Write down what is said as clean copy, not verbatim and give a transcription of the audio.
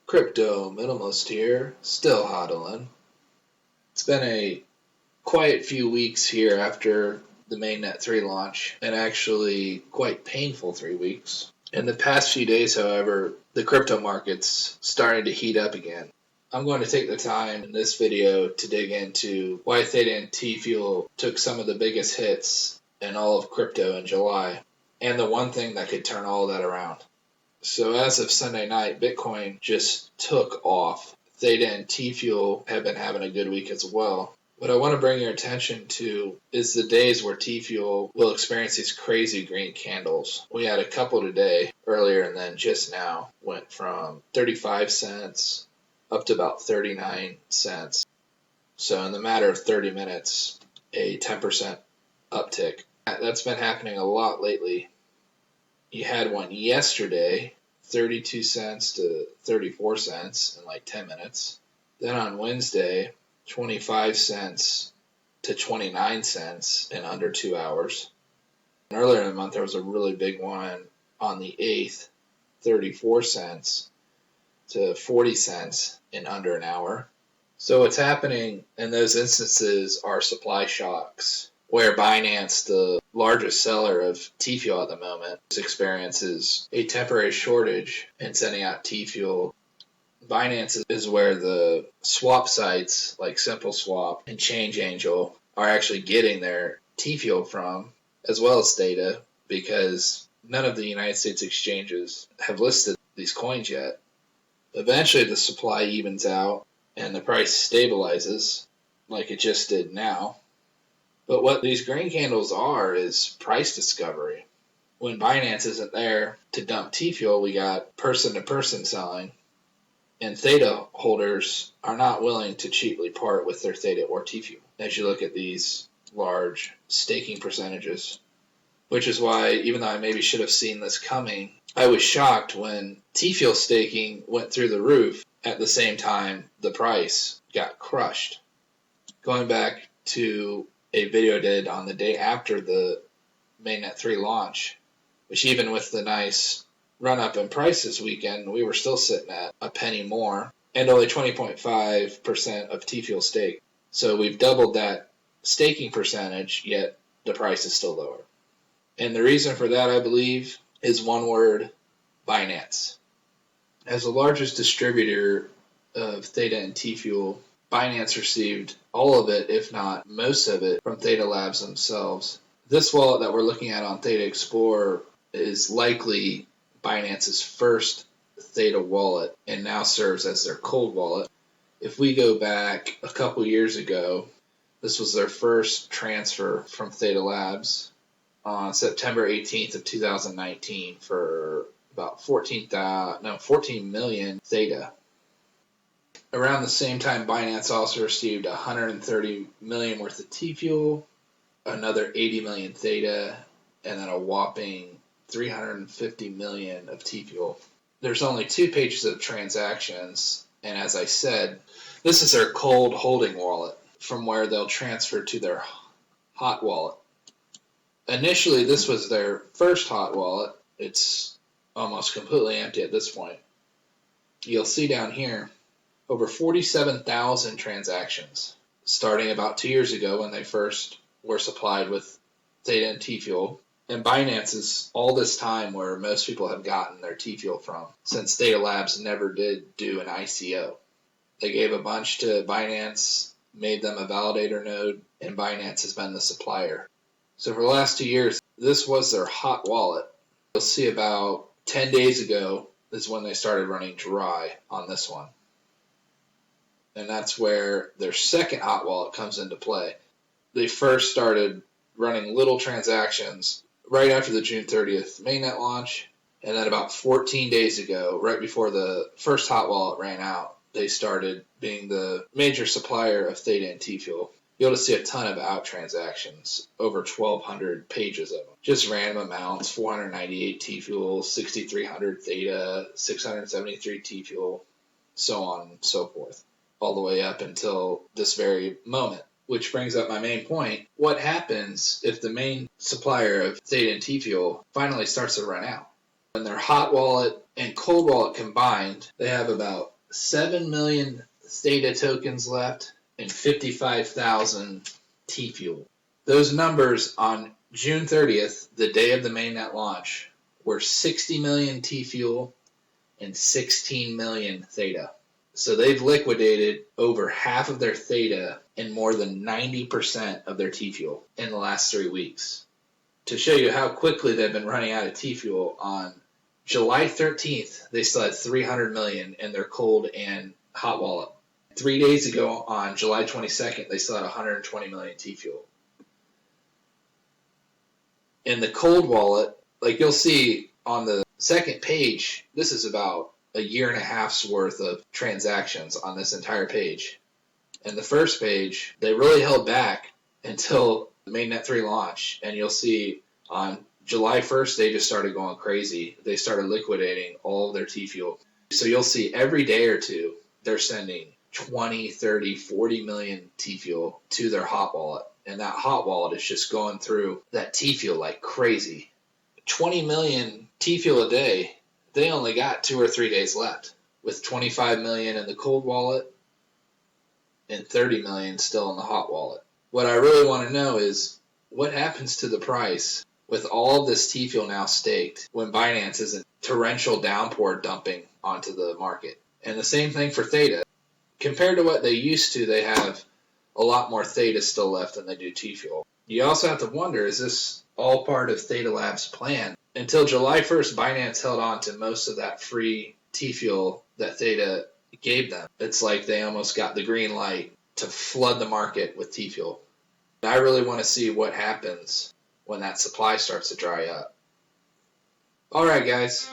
Crypto minimalist here, still hodling. It's been a quiet few weeks here after the mainnet 3 launch, and actually quite painful 3 weeks. In the past few days, however, the crypto market's starting to heat up again. I'm going to take the time in this video to dig into why Theta and TFUEL took some of the biggest hits in all of crypto in July, and the one thing that could turn all of that around. So as of Sunday night, Bitcoin just took off. Theta and TFUEL have been having a good week as well. What I want to bring your attention to is the days where TFUEL will experience these crazy green candles. We had a couple today, earlier, and then just now went from 35 cents up to about 39 cents. So in the matter of 30 minutes, a 10% uptick. That's been happening a lot lately. You had one yesterday, 32 cents to 34 cents in like 10 minutes. Then on Wednesday, 25 cents to 29 cents in under 2 hours. And earlier in the month, there was a really big one on the 8th, 34 cents to 40 cents in under an hour. So what's happening in those instances are supply shocks, where Binance, the largest seller of TFUEL at the moment, experiences a temporary shortage in sending out TFUEL. Binance is where the swap sites like SimpleSwap and ChangeAngel are actually getting their TFUEL from, as well as Theta, because none of the United States exchanges have listed these coins yet. Eventually the supply evens out and the price stabilizes like it just did now. But what these green candles are is price discovery. When Binance isn't there to dump TFUEL, we got person-to-person selling, and Theta holders are not willing to cheaply part with their Theta or TFUEL as you look at these large staking percentages. Which is why, even though I maybe should have seen this coming, I was shocked when TFUEL staking went through the roof at the same time the price got crushed. Going back to a video I did on the day after the mainnet 3 launch, which even with the nice run up in price this weekend, we were still sitting at a penny more and only 20.5% of TFUEL stake. So we've doubled that staking percentage, yet the price is still lower. And the reason for that, I believe, is one word: Binance. As the largest distributor of Theta and TFUEL, Binance received all of it, if not most of it, from Theta Labs themselves. This wallet that we're looking at on Theta Explorer is likely Binance's first Theta wallet and now serves as their cold wallet. If we go back a couple years ago, this was their first transfer from Theta Labs on September 18th of 2019 for about 14 million Theta. Around the same time, Binance also received 130 million worth of TFUEL, another 80 million Theta, and then a whopping 350 million of TFUEL. There's only 2 pages of transactions, and as I said, this is their cold holding wallet from where they'll transfer to their hot wallet. Initially, this was their first hot wallet. It's almost completely empty at this point. You'll see down here over 47,000 transactions, starting about 2 years ago when they first were supplied with Theta and TFUEL. And Binance is all this time where most people have gotten their TFUEL from, since Theta Labs never did do an ICO. They gave a bunch to Binance, made them a validator node, and Binance has been the supplier. So for the last 2 years, this was their hot wallet. You'll see about 10 days ago is when they started running dry on this one. And that's where their second hot wallet comes into play. They first started running little transactions right after the June 30th mainnet launch, and then about 14 days ago, right before the first hot wallet ran out, they started being the major supplier of Theta and TFUEL. You'll just see a ton of out transactions, over 1,200 pages of them. Just random amounts: 498 TFUEL, 6,300 Theta, 673 TFUEL, so on and so forth, all the way up until this very moment. Which brings up my main point. What happens if the main supplier of Theta and TFUEL finally starts to run out? When their hot wallet and cold wallet combined, they have about 7 million Theta tokens left and 55,000 TFUEL. Those numbers on June 30th, the day of the mainnet launch, were 60 million TFUEL and 16 million Theta. So they've liquidated over half of their Theta and more than 90% of their TFUEL in the last 3 weeks. To show you how quickly they've been running out of TFUEL, on July 13th, they still had 300 million in their cold and hot wallet. 3 days ago, on July 22nd, they still had 120 million TFUEL. In the cold wallet, like you'll see on the second page, this is about a year and a half's worth of transactions on this entire page. In the first page, they really held back until the mainnet 3 launch, and you'll see on July 1st, they just started going crazy. They started liquidating all of their TFUEL. So you'll see every day or two, they're sending 20, 30, 40 million TFUEL to their hot wallet. And that hot wallet is just going through that TFUEL like crazy. 20 million TFUEL a day, they only got 2 or 3 days left, with 25 million in the cold wallet and 30 million still in the hot wallet. What I really want to know is what happens to the price with all of this TFUEL now staked when Binance is a torrential downpour dumping onto the market. And the same thing for Theta. Compared to what they used to, they have a lot more Theta still left than they do TFUEL. You also have to wonder, is this all part of Theta Labs' plan? Until July 1st, Binance held on to most of that free TFUEL that Theta gave them. It's like they almost got the green light to flood the market with TFUEL. I really want to see what happens when that supply starts to dry up. All right, guys.